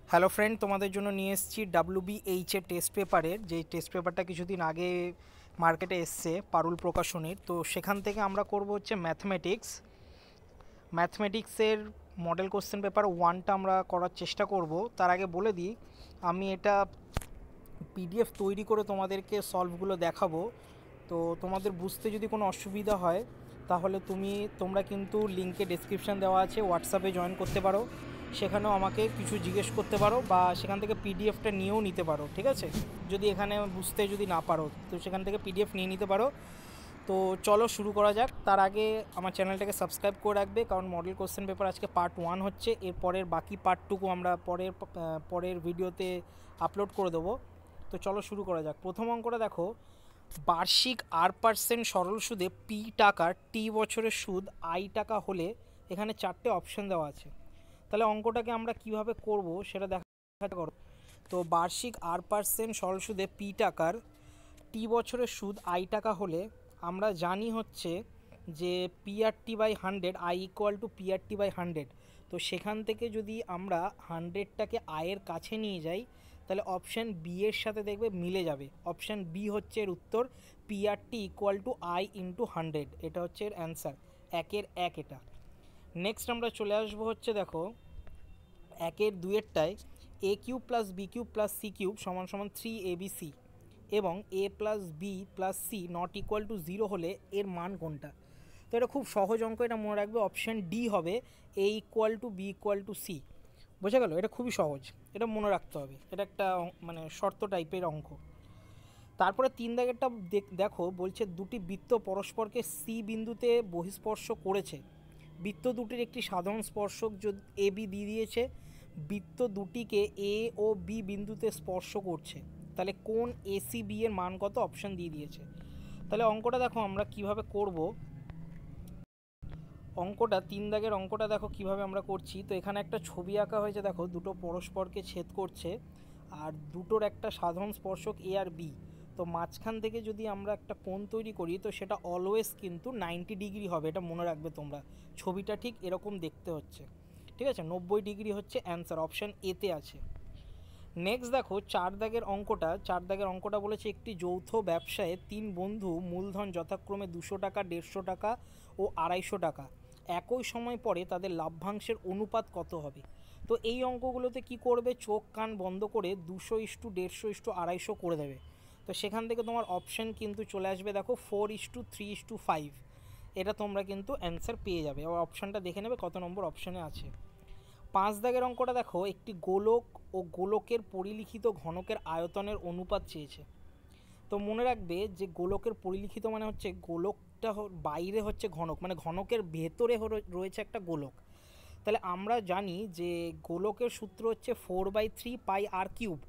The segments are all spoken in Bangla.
হ্যালো ফ্রেন্ড, তোমাদের জন্য নিয়ে এসেছি WBH এর টেস্ট পেপারের যে টেস্ট পেপারটা কিছুদিন আগে মার্কেটে এসছে পারুল প্রকাশনীর। তো সেখান থেকে আমরা করব হচ্ছে ম্যাথমেটিক্সের মডেল কোশ্চেন পেপার ওয়ানটা আমরা করার চেষ্টা করব। তার আগে বলে দিই, আমি এটা PDF তৈরি করে তোমাদেরকে সলভগুলো দেখাবো। তো তোমাদের বুঝতে যদি কোনো অসুবিধা হয় তাহলে তোমরা কিন্তু লিঙ্কে ডেসক্রিপশান দেওয়া আছে, হোয়াটসঅ্যাপে জয়েন করতে পারো, সেখানেও আমাকে কিছু জিজ্ঞেস করতে পারো বা সেখান থেকে PDFটা নিয়েও নিতে পারো। ঠিক আছে, যদি এখানে বুঝতে যদি না পারো তো সেখান থেকে PDF নিয়ে নিতে পারো। তো চলো শুরু করা যাক। তার আগে আমার চ্যানেলটাকে সাবস্ক্রাইব করে রাখবে, কারণ মডেল কোশ্চেন পেপার আজকে পার্ট 1 হচ্ছে, এর পরের বাকি পার্টটুকু আমরা পরের ভিডিওতে আপলোড করে দেবো। তো চলো শুরু করা যাক। প্রথম অঙ্কটা দেখো, বার্ষিক R% সরল সুদে P টাকার T বছরের সুদ I টাকা হলে এখানে 4টে অপশন দেওয়া আছে। তাহলে অঙ্কটাকে আমরা কিভাবে করব সেটা দেখা করো। তো বার্ষিক R% সরল সুদে P টাকার T বছরের সুদ I টাকা হলে আমরা জানি হচ্ছে যে PRT/100 I = PRT/100। তো সেখান থেকে যদি আমরা 100টাকে আয়ের কাছে নিয়ে যাই তাহলে অপশান বি এর সাথে দেখবে মিলে যাবে। অপশান বি হচ্ছে এর উত্তর, PRT = I × 100। এটা হচ্ছে এর অ্যান্সার, একের এক এটা। নেক্সট আমরা চলে আসবো হচ্ছে দেখো একের দুয়েরটায় A³ + B³ + C³ = 3ABC এবং A+B+C ≠ 0 হলে এর মান কোনটা? তো এটা খুব সহজ অঙ্ক, এটা মনে রাখবে, অপশান ডি হবে A = B = C। বোঝা গেল? এটা খুবই সহজ, এটা মনে রাখতে হবে, এটা একটা মানে শর্ত টাইপের অঙ্ক। তারপরে 3 দাগেরটা দেখো, বলছে দুটি বৃত্ত পরস্পরকে সি বিন্দুতে বহিঃস্পর্শ করেছে। বৃত্ত দুটির একটি সাধারণ স্পর্শক যদি AB দিয়ে দিয়েছে, বৃত্ত দুটিকে A ও B বিন্দুতে স্পর্শ করছে, তাহলে কোন ACB এর মান কত? অপশান দিয়ে দিয়েছে। তাহলে অঙ্কটা দেখো আমরা কিভাবে করব। অঙ্কটা 3 দাগের অঙ্কটা দেখো কিভাবে আমরা করছি। তো এখানে একটা ছবি আঁকা হয়েছে, দেখো দুটো পরস্পরকে ছেদ করছে আর দুটোর একটা সাধারণ স্পর্শক A আর B। তো মাঝখান থেকে যদি আমরা একটা কোণ তৈরি করি তো সেটা অলওয়েজ কিন্তু 90 ডিগ্রি হবে, এটা মনে রাখবে তোমরা। ছবিটা ঠিক এরকম দেখতে হচ্ছে, ঠিক আছে? 90 ডিগ্রি হচ্ছে অ্যান্সার, অপশান এতে আছে। নেক্সট দেখো 4 দাগের অঙ্কটা বলেছে একটি যৌথ ব্যবসায়ে 3 বন্ধু মূলধন যথাক্রমে 200 টাকা, 150 টাকা ও 250 টাকা একই সময় পরে তাদের লাভ্যাংশের অনুপাত কত হবে? তো এই অঙ্কগুলোতে কি করবে, চোখ কান বন্ধ করে 200:150:250 করে দেবে। তো সেখান থেকে তোমার অপশান কিন্তু চলে আসবে, দেখো 4:3:5। এটা তোমরা কিন্তু অ্যান্সার পেয়ে যাবে। এবার অপশানটা দেখে নেবে কত নম্বর অপশানে আছে। 5 দাগের অঙ্কটা দেখো, একটি গোলক ও গোলকের পরিলিখিত ঘনকের আয়তনের অনুপাত চেয়েছে। তো মনে রাখবে যে গোলকের পরিলিখিত মানে হচ্ছে গোলকটা বাইরে হচ্ছে ঘনক, মানে ঘনকের ভেতরে রয়েছে একটা গোলক। তাহলে আমরা জানি যে গোলকের সূত্র হচ্ছে 4/3πr³।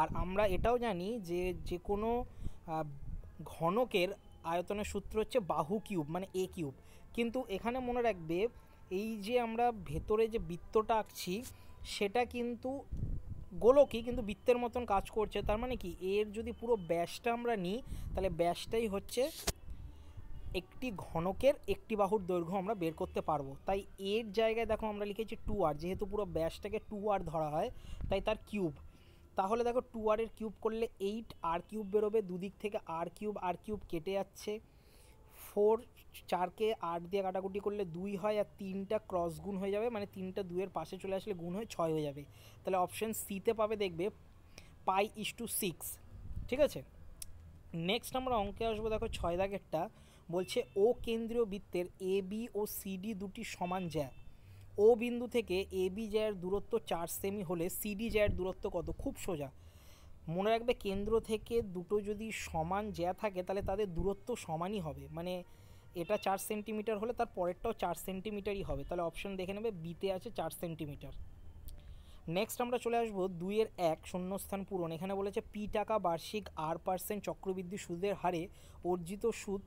আর আমরা এটাও জানি যে যে কোনো ঘনকের আয়তনের সূত্র হচ্ছে বাহু কিউব মানে A³। কিন্তু এখানে মনে রাখবে এই যে আমরা ভেতরে যে বৃত্তটা আঁকছি সেটা কিন্তু গোলকই, কিন্তু বৃত্তের মতন কাজ করছে। তার মানে কি, এর যদি পুরো ব্যাসটা আমরা নিই তাহলে ব্যাসটাই হচ্ছে একটি ঘনকের একটি বাহুর দৈর্ঘ্য আমরা বের করতে পারবো। তাই এর জায়গায় দেখো আমরা লিখেছি 2r, যেহেতু পুরো ব্যাসটাকে 2r ধরা হয় তাই তার কিউব। তাহলে দেখো 2r এর কিউব করলে 8r³ বেরোবে, দুদিক থেকে r³ কেটে যাচ্ছে। 4, 4কে 8 দিয়ে কাটাকুটি করলে 2 হয় আর 3টা ক্রস গুণ হয়ে যাবে, মানে 3টা 2-এর পাশে চলে আসলে গুণ হয়ে 6 হয়ে যাবে। তাহলে অপশান সিতে পাবে দেখবে π/6। ঠিক আছে, নেক্সট আমরা অঙ্কে আসবো। দেখো 6 দাগেরটা বলছে ও কেন্দ্রীয় বৃত্তের AB ও CD দুটি সমান জ্যা। ও বিন্দু থেকে AB জ্যায়ের দূরত্ব 4 সেমি হলে CD জ্যায়ের দূরত্ব কত? খুব সোজা, মনে রাখবে কেন্দ্র থেকে দুটো যদি সমান জ্যা থাকে তাহলে তাদের দূরত্ব সমানই হবে, মানে এটা 4 সেন্টিমিটার হলে তার পরেরটাও 4 সেন্টিমিটারই হবে। তাহলে অপশান দেখে নেবে বিতে আছে 4 সেন্টিমিটার। নেক্সট আমরা চলে আসবো 2-এর-1 শূন্যস্থান পূরণ। এখানে বলেছে P টাকা বার্ষিক R% চক্রবৃদ্ধি সুদের হারে অর্জিত সুদ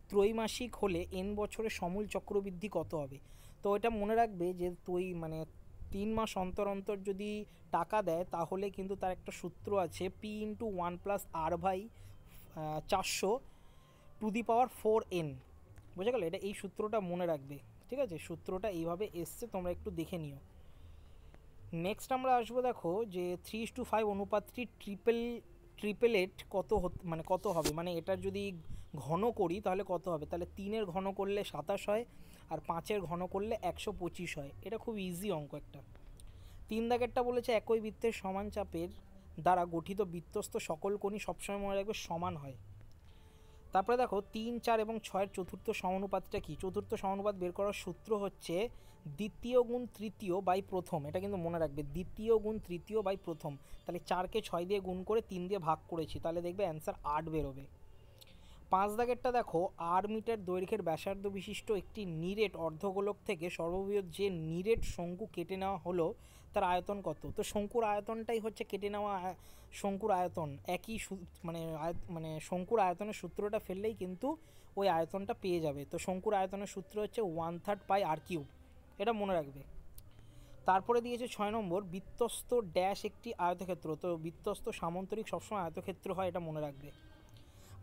ত্রৈমাসিক হলে n বছরে সমূল চক্রবৃদ্ধি কত হবে? তো এটা মনে রাখবে যে মানে 3 মাস অন্তর অন্তর যদি টাকা দেয় তাহলে কিন্তু তার একটা সূত্র আছে, P × 1 + R/4n। বুঝে গেল? এটা এই সূত্রটা মনে রাখবে, ঠিক আছে? সূত্রটা এইভাবে এসছে, তোমরা একটু দেখে নিও। নেক্সট আমরা আসবো দেখো যে 3:5 অনুপাতটি ট্রিপলেট মানে কত হবে, মানে এটার যদি ঘন করি তাহলে কত হবে, তাহলে 3-এর ঘন করলে 27 হয় আর 5-এর ঘন করলে 125 হয়। এটা খুব ইজি অঙ্ক একটা। 3 দাগেরটা বলেছে একই বৃত্তের সমান চাপের দ্বারা গঠিত বৃত্তস্থ সকল কোণই সবসময় মনে রাখবে সমান হয়। তারপরে দেখো 3, 4 এবং 6-এর চতুর্থ সমানুপাতটা কি? চতুর্থ সমানুপাত বের করার সূত্র হচ্ছে দ্বিতীয় গুণ তৃতীয় বাই প্রথম। এটা কিন্তু মনে রাখবে, দ্বিতীয় গুণ তৃতীয় বাই প্রথম। তাহলে 4কে 6 দিয়ে গুণ করে 3 দিয়ে ভাগ করেছি, তাহলে দেখবে অ্যান্সার 8 বেরোবে। 5 দাগেরটা দেখো 8 মিটার দৈর্ঘ্যের ব্যাসার্ধ বিশিষ্ট একটি নিরেট অর্ধগোলক থেকে সর্ববৃহৎ যে নিরেট শঙ্কু কেটে নেওয়া হলো তার আয়তন কত? তো শঙ্কুর আয়তনটাই হচ্ছে কেটে নেওয়া শঙ্কুর আয়তন। একই মানে শঙ্কুর আয়তনের সূত্রটা ফেললেই কিন্তু ওই আয়তনটা পেয়ে যাবে। তো শঙ্কুর আয়তনের সূত্র হচ্ছে 1/3 পাই আর কিউব, এটা মনে রাখবে। তারপরে দিয়েছে 6 নম্বর বৃত্তস্থ ড্যাশ একটি আয়তক্ষেত্র। তো বৃত্তস্থ সামান্তরিক সবসময় আয়তক্ষেত্র হয়, এটা মনে রাখবে।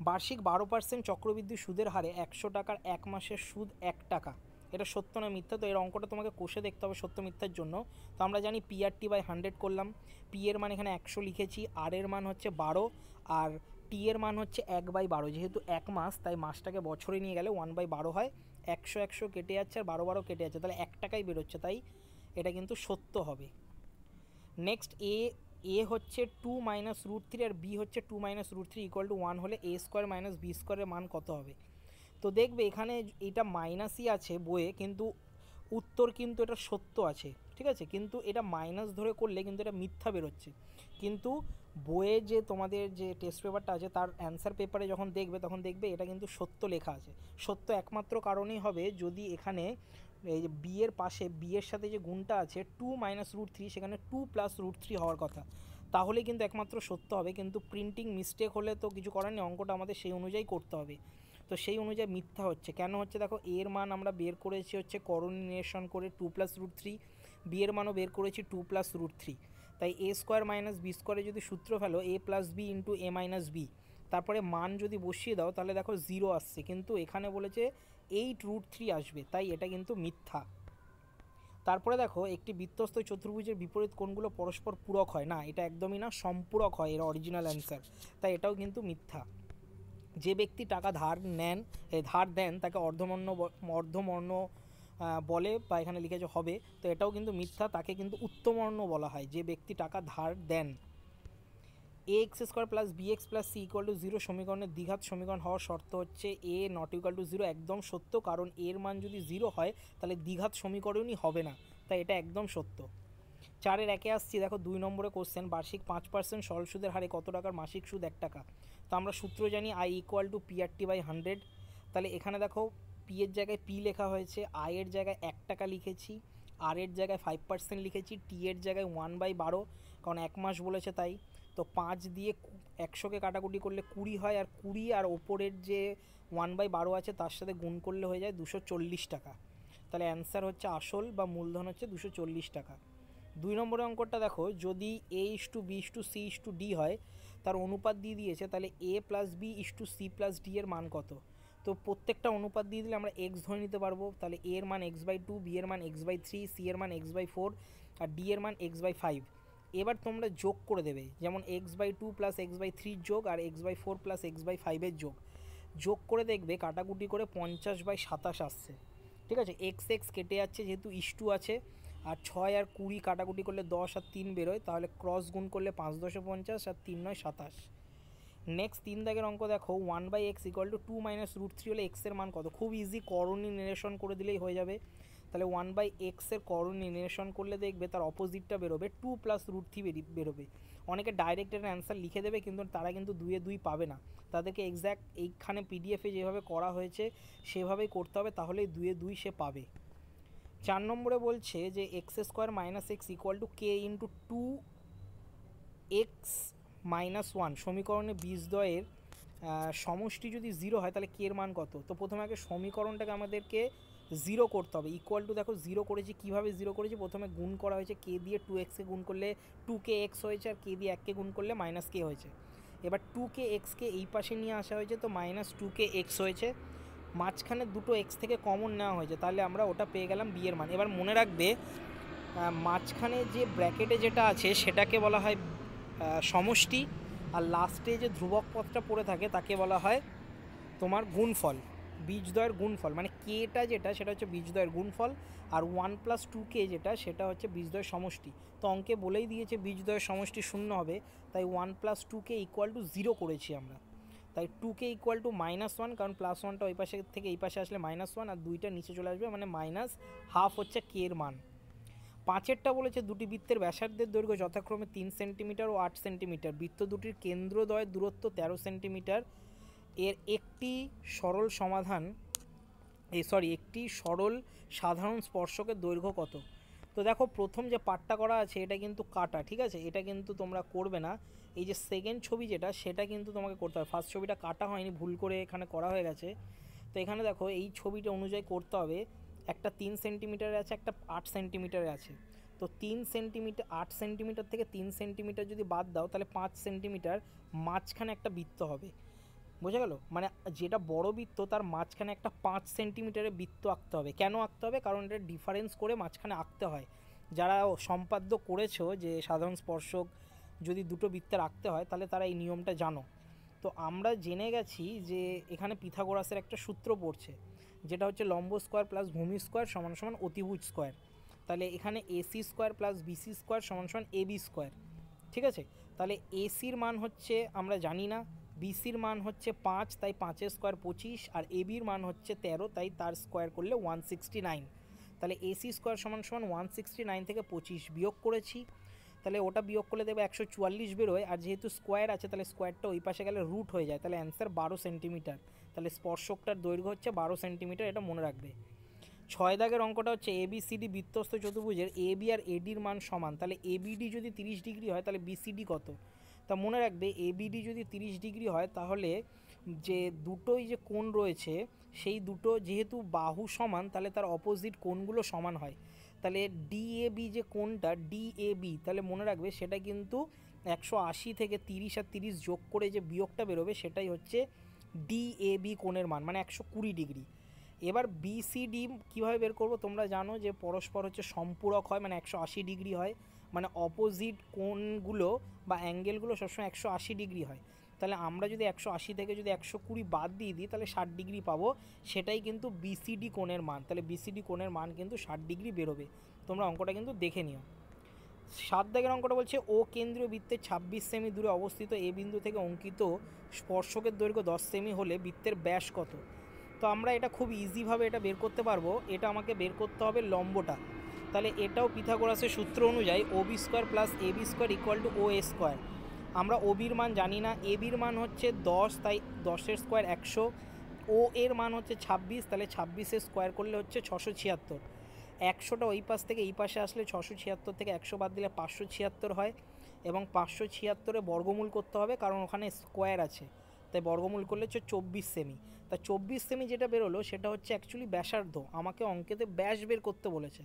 বার্ষিক 12% চক্রবৃদ্ধি সুদের হারে 100 টাকার 1 মাসের সুদ 1 টাকা, এটা সত্য না মিথ্যা? তো এর অঙ্কটা তোমাকে কষে দেখতে হবে সত্য মিথ্যার জন্য। তো আমরা জানি PRT/100 করলাম, পি এর মান এখানে 100 লিখেছি, আর এর মান হচ্ছে 12 আর টি এর মান হচ্ছে 1/12। যেহেতু 1 মাস তাই মাসটাকে বছরে নিয়ে গেলে 1/12 হয়। 100 কেটে যাচ্ছে আর 12 কেটে যাচ্ছে, তাহলে 1 টাকাই বেরোচ্ছে, তাই এটা কিন্তু সত্য হবে। নেক্সট এ হচ্ছে 2 মাইনাস √3 আর বি হচ্ছে 2 মাইনাস √3 ইকুয়াল টু 1 হলে A² মাইনাস B² মান কত হবে? তো দেখবে এখানে এটা মাইনাসই আছে বইয়ে, কিন্তু উত্তর কিন্তু এটা সত্য আছে, ঠিক আছে? কিন্তু এটা মাইনাস ধরে করলে কিন্তু এটা মিথ্যা বেরোচ্ছে। কিন্তু বইয়ে যে তোমাদের যে টেস্ট পেপারটা আছে তার অ্যান্সার পেপারে যখন দেখবে তখন দেখবে এটা কিন্তু সত্য লেখা আছে। সত্য একমাত্র কারণেই হবে যদি এখানে এই যে বি এর পাশে বি এর সাথে যে গুণটা আছে 2 মাইনাস √3 সেখানে 2 প্লাস √3 হওয়ার কথা, তাহলে কিন্তু একমাত্র সত্য হবে। কিন্তু প্রিন্টিং মিস্টেক হলে তো কিছু করার নেই, অঙ্কটা আমাদের সেই অনুযায়ী করতে হবে। তো সেই অনুযায়ী মিথ্যা হচ্ছে। কেন হচ্ছে দেখো, এর মান আমরা বের করেছি হচ্ছে করণীয় করে 2 প্লাস √3, বি এর মানও বের করেছি 2 প্লাস √3। তাই A² মাইনাস B² যদি সূত্র ফেলো A plus B into A minus B, তারপরে মান যদি বসিয়ে দাও তাহলে দেখো 0 আসছে, কিন্তু এখানে বলেছে 8√3 আসবে, তাই এটা কিন্তু মিথ্যা। তারপরে দেখো একটি বৃত্তস্থ চতুর্ভুজের বিপরীত কোণগুলো পরস্পর পূরক হয় না, এটা একদমই না, সম্পূরক হয় এর অরিজিনাল অ্যান্সার, তাই এটাও কিন্তু মিথ্যা। যে ব্যক্তি টাকা ধার দেন তাকে অর্ধমর্ণ বলে, বা এখানে লিখেছে হবে, তো এটাও কিন্তু মিথ্যা, তাকে কিন্তু উত্তমর্ণ বলা হয় যে ব্যক্তি টাকা ধার দেন। ax² plus bx plus c equal to 0 সমীকরণের দ্বিঘাত সমীকরণ হওয়ার শর্ত হচ্ছে a নট ইকুয়াল টু 0। একদম সত্য, কারণ এর মান যদি 0 হয় তাহলে দ্বিঘাত সমীকরণই হবে না, তাই এটা একদম সত্য। 4-এর 1-এ আসছি, দেখো 2 নম্বরে কোশ্চেন বার্ষিক 5% সরল সুদের হারে কত টাকার মাসিক সুদ 1 টাকা। তো আমরা সূত্র জানি I ইকুয়াল টু PRT/100। তাহলে এখানে দেখো পি এর জায়গায় পি লেখা হয়েছে, আই এর জায়গায় 1 টাকা লিখেছি, আর এর জায়গায় 5% লিখেছি, টি এর জায়গায় 1/12, কারণ 1 মাস বলেছে তাই। তো 5 দিয়ে 100কে কাটাকুটি করলে 20 হয়, আর 20 আর ওপরের যে 1/12 আছে তার সাথে গুণ করলে হয়ে যায় 240 টাকা। তাহলে অ্যান্সার হচ্ছে আসল বা মূলধন হচ্ছে 240 টাকা। 2 নম্বরের অঙ্কটা দেখো, যদি A/B/C/D হয়, তার অনুপাত দিয়ে দিয়েছে, তাহলে A plus B/C plus D এর মান কত? তো প্রত্যেকটা অনুপাত দিয়ে দিলে আমরা x ধরে নিতে পারবো, তাহলে A এর মান x/2, B এর মান x/3, C এর মান x/4 আর D এর মান x/5। এবার তোমরা যোগ করে দেবে, যেমন x/2 প্লাস x/3 যোগ আর x/4 প্লাস x/5 যোগ করে দেখবে কাটাকুটি করে 50/27 আসছে, ঠিক আছে? x কেটে যাচ্ছে যেহেতু ইস্টু আছে, আর 6 আর 20 কাটাকুটি করলে 10 আর 3 বেরোয়, তাহলে ক্রস গুণ করলে 5 10 50 আর 3 9 27। নেক্সট 3 দাগের অঙ্ক দেখো 1/x ইকুয়াল টু 2 মাইনাস √3 হলে x এর মান কত? খুব ইজি, করণী নির্ণেশন করে দিলেই হয়ে যাবে। তাহলে 1/x এর করণী নির্ণেশন করলে দেখবে তার অপোজিটটা বেরোবে 2 প্লাস √3 বেরোবে। অনেকে ডাইরেক্ট এর অ্যান্সার লিখে দেবে, কিন্তু তারা কিন্তু 2 2 পাবে না, তাদেরকে এক্স্যাক্ট এইখানে পিডিএফে যেভাবে করা হয়েছে সেভাবেই করতে হবে, তাহলেই 2 2 সে পাবে। 4 নম্বরে বলছে যে x² minus x equal to K into 2x minus 1 সমীকরণে বীজদ্বয়ের সমষ্টি যদি 0 হয় তাহলে কে এর মান কত? তো প্রথমে আগে সমীকরণটাকে আমাদেরকে 0 করতে হবে। ইকুয়াল টু দেখো 0 করেছি, কীভাবে 0 করেছি? প্রথমে গুণ করা হয়েছে, কে দিয়ে 2xকে গুণ করলে 2kx হয়েছে, আর কে দিয়ে 1কে গুণ করলে মাইনাস কে হয়েছে। এবার 2kxকে এই পাশে নিয়ে আসা হয়েছে, তো মাইনাস 2kx হয়েছে, মাঝখানে দুটো এক্স থেকে কমন নেওয়া হয়েছে, তাহলে আমরা ওটা পেয়ে গেলাম বি এর মান। এবার মনে রাখবে মাঝখানে যে ব্র্যাকেটে যেটা আছে সেটাকে বলা হয় সমষ্টি, আর লাস্টে যে ধ্রুবক পদটা পড়ে থাকে তাকে বলা হয় তোমার গুণফল, বীজদ্বয়ের গুণফল। মানে কেটা যেটা সেটা হচ্ছে বীজদ্বয়ের গুণফল, আর 1+2k যেটা সেটা হচ্ছে বীজদ্বয়ের সমষ্টি। তো অঙ্কে বলেই দিয়েছে বীজদ্বয়ের সমষ্টি 0 হবে, তাই 1+2k = 0 করেছি আমরা। তাই 2k = -1, কারণ +1টা ওই পাশে থেকে এই পাশে আসলে -1, আর 2টা নিচে চলে আসবে, মানে -12 হচ্ছে k এর মান। 5এরটা বলেছে দুটি বৃত্তের ব্যাসার্ধের দৈর্ঘ্য যথাক্রমে 3 সেন্টিমিটার ও 8 সেন্টিমিটার, বৃত্ত দুটির কেন্দ্রদ্বয়ের দূরত্ব 13 সেন্টিমিটার, এর একটি সরল সাধারণ স্পর্শকের দৈর্ঘ্য কত। তো দেখো প্রথম যে পার্টটা করা আছে এটা কিন্তু কাটা, ঠিক আছে, এটা কিন্তু তোমরা করবে না। এই যে সেকেন্ড ছবি যেটা সেটা কিন্তু তোমাকে করতে হবে, ফার্স্ট ছবিটা কাটা হয়নি, ভুল করে এখানে করা হয়ে গেছে। তো এখানে দেখো এই ছবিটা অনুযায়ী করতে হবে, একটা 3 সেন্টিমিটারে আছে, একটা 8 সেন্টিমিটারে আছে। তো 3 সেন্টিমিটার 8 সেন্টিমিটার থেকে 3 সেন্টিমিটার যদি বাদ দাও তাহলে 5 সেন্টিমিটার মাঝখানে একটা বৃত্ত হবে, বোঝা গেল। মানে যেটা বড় বৃত্ত তার মাঝখানে একটা 5 সেন্টিমিটারের বৃত্ত আঁকতে হবে। কেন আঁকতে হবে? কারণ এটা ডিফারেন্স করে মাঝখানে আঁকতে হয়। যারা সম্পাদ্য করেছো যে সাধারণ স্পর্শক যদি দুটো বৃত্তের আঁকতে হয় তাহলে তারা এই নিয়মটা জানো। তো আমরা জেনে গেছি যে এখানে পিথাগোরাসের একটা সূত্র পড়ছে, যেটা হচ্ছে লম্ব স্কোয়ার প্লাস ভূমি স্কোয়ার সমান সমান অতিভুজ স্কোয়ার। তাহলে এখানে AC square plus BC square সমান সমান এবি স্কোয়ার, ঠিক আছে। তাহলে এসির মান হচ্ছে আমরা জানি না, বিসির মান হচ্ছে 5, তাই 5-এর স্কোয়ার 25, আর এবির মান হচ্ছে 13, তাই তার স্কোয়ার করলে 169। তাহলে এসি স্কোয়ার সমান সমান 169 থেকে 25 বিয়োগ করেছি, তাহলে ওটা বিয়োগ করলে দেবে 144 বেরোয়, আর যেহেতু স্কোয়ার আছে তাহলে স্কোয়ারটা ওই পাশে গেলে রুট হয়ে যায়, তাহলে অ্যান্সার 12 সেন্টিমিটার। তাহলে স্পর্শকটার দৈর্ঘ্য হচ্ছে 12 সেন্টিমিটার, এটা মনে রাখবে। 6 দাগের অঙ্কটা হচ্ছে এবিসিডি বৃত্তস্থ চতুর্ভুজের এবি আর এডির মান সমান, তাহলে এবিডি যদি 30 ডিগ্রি হয় তাহলে বিসিডি কত। তা মনে রাখবে এবিডি যদি 30 ডিগ্রি হয় তাহলে যে দুটোই যে কোণ রয়েছে সেই দুটো যেহেতু বাহু সমান তাহলে তার অপোজিট কোণগুলো সমান হয়। তাহলে ডিএবি যে কোণটা ডিএবি, তাহলে মনে রাখবে সেটা কিন্তু 180 থেকে 30 আর 30 যোগ করে যে বিয়োগটা বেরোবে সেটাই হচ্ছে ডিএবি কোণের মান, মানে 120 ডিগ্রি। এবার বিসিডি কীভাবে বের করবো? তোমরা জানো যে পরস্পর হচ্ছে সম্পূরক হয়, মানে 180 ডিগ্রি হয়, মানে অপোজিট কোণগুলো বা অ্যাঙ্গেলগুলো সবসময় 180 ডিগ্রি হয়। তাহলে আমরা যদি 180 থেকে যদি 120 বাদ দিয়ে দিই তাহলে 60 ডিগ্রি পাবো, সেটাই কিন্তু বিসিডি কোণের মান। তাহলে বিসিডি কোণের মান কিন্তু 60 ডিগ্রি বেরোবে। তোমরা অঙ্কটা কিন্তু দেখে নিও। 7 দাগের অঙ্কটা বলছে ও কেন্দ্রীয় বৃত্তের 26 সেমি দূরে অবস্থিত এ বিন্দু থেকে অঙ্কিত স্পর্শকের দৈর্ঘ্য 10 সেমি হলে বৃত্তের ব্যাস কত। তো আমরা এটা খুব ইজিভাবে এটা বের করতে পারবো। এটা আমাকে বের করতে হবে লম্বটা। তাহলে এটাও পিথাগোরাসের সূত্র অনুযায়ী OB square plus AB square equal to O A square. আমরা ওবির মান জানি না, এবির মান হচ্ছে 10, তাই 10-এর স্কোয়ার 100, ও এর মান হচ্ছে 26, তাহলে 26-এর স্কোয়ার করলে হচ্ছে 676। 100টা ওই পাশ থেকে এই পাশে আসলে 676 থেকে 100 বাদ দিলে 576 হয়, এবং 576-এ বর্গমূল করতে হবে কারণ ওখানে স্কোয়ার আছে, তাই বর্গমূল করলে হচ্ছে 24 সেমি। তা 24 সেমি যেটা বেরোলো সেটা হচ্ছে অ্যাকচুয়ালি ব্যাসার্ধ, আমাকে অঙ্কেতে ব্যাস বের করতে বলেছে,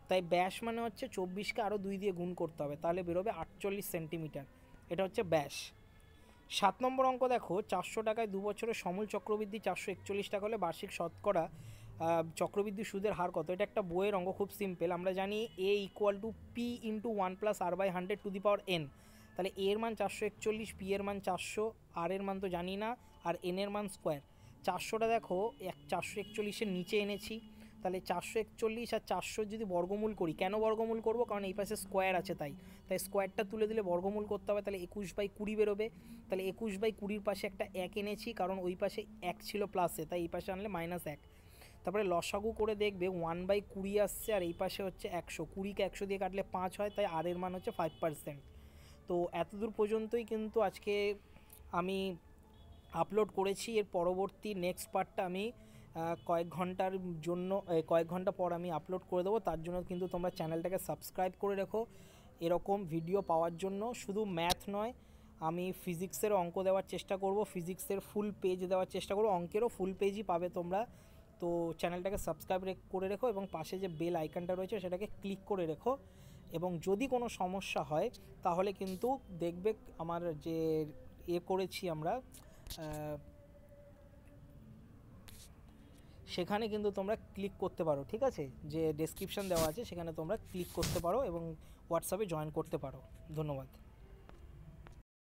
তাই ব্যাস মানে হচ্ছে 24কে আরও 2 দিয়ে গুণ করতে হবে, তাহলে বেরোবে 48 সেন্টিমিটার, এটা হচ্ছে ব্যাস। 7 নম্বর অঙ্ক দেখো, 400 টাকায় 2 বছরের সমূল চক্রবৃদ্ধি 441 টাকা হলে বার্ষিক শতকরা চক্রবৃদ্ধি সুদের হার কত। এটা একটা বইয়ের অঙ্ক, খুব সিম্পল। আমরা জানি A equal to P into 1 + r/100⁴ তাহলে এর মান 441, পি এর মান 400, আর এর মান তো জানি না, আর এন এর মান স্কোয়ার। 400টা দেখো 441-এর নিচে এনেছি, তাহলে 441 আর 400 যদি বর্গমূল করি, কেন বর্গমূল করব? কারণ এই পাশে স্কোয়ার আছে, তাই স্কোয়ারটা তুলে দিলে বর্গমূল করতে হবে, তাহলে 21/20 বেরোবে। তাহলে 21/20 পাশে একটা 1 এনেছি, কারণ ওই পাশে 1 ছিল প্লাসে, তাই এই পাশে আনলে -1। তারপরে লসাগু করে দেখবে 1/20 আসছে, আর এই পাশে হচ্ছে 100, 20কে 100 দিয়ে কাটলে 5 হয়, তাই আর এর মান হচ্ছে 5%। তো এতদূর পর্যন্তই কিন্তু আজকে আমি আপলোড করেছি। এর পরবর্তী নেক্সট পার্টটা আমি কয়েক ঘন্টা পর আমি আপলোড করে দেবো। তার জন্য কিন্তু তোমরা চ্যানেলটাকে সাবস্ক্রাইব করে রেখো এরকম ভিডিও পাওয়ার জন্য। শুধু ম্যাথ নয়, আমি ফিজিক্সের অঙ্ক দেওয়ার চেষ্টা করব, ফিজিক্সের ফুল পেজ দেওয়ার চেষ্টা করব, অঙ্কেরও ফুল পেজই পাবে তোমরা। তো চ্যানেলটাকে সাবস্ক্রাইব করে রেখো এবং পাশে যে বেল আইকনটা রয়েছে সেটাকে ক্লিক করে রেখো, এবং যদি কোনো সমস্যা হয় তাহলে কিন্তু দেখবে আমার যে করেছি আমরা সেখানে কিন্তু তোমরা ক্লিক করতে পারো, ঠিক আছে, যে ডেসক্রিপশন দেওয়া আছে সেখানে তোমরা ক্লিক করতে পারো এবং হোয়াটসঅ্যাপে জয়েন করতে পারো। ধন্যবাদ।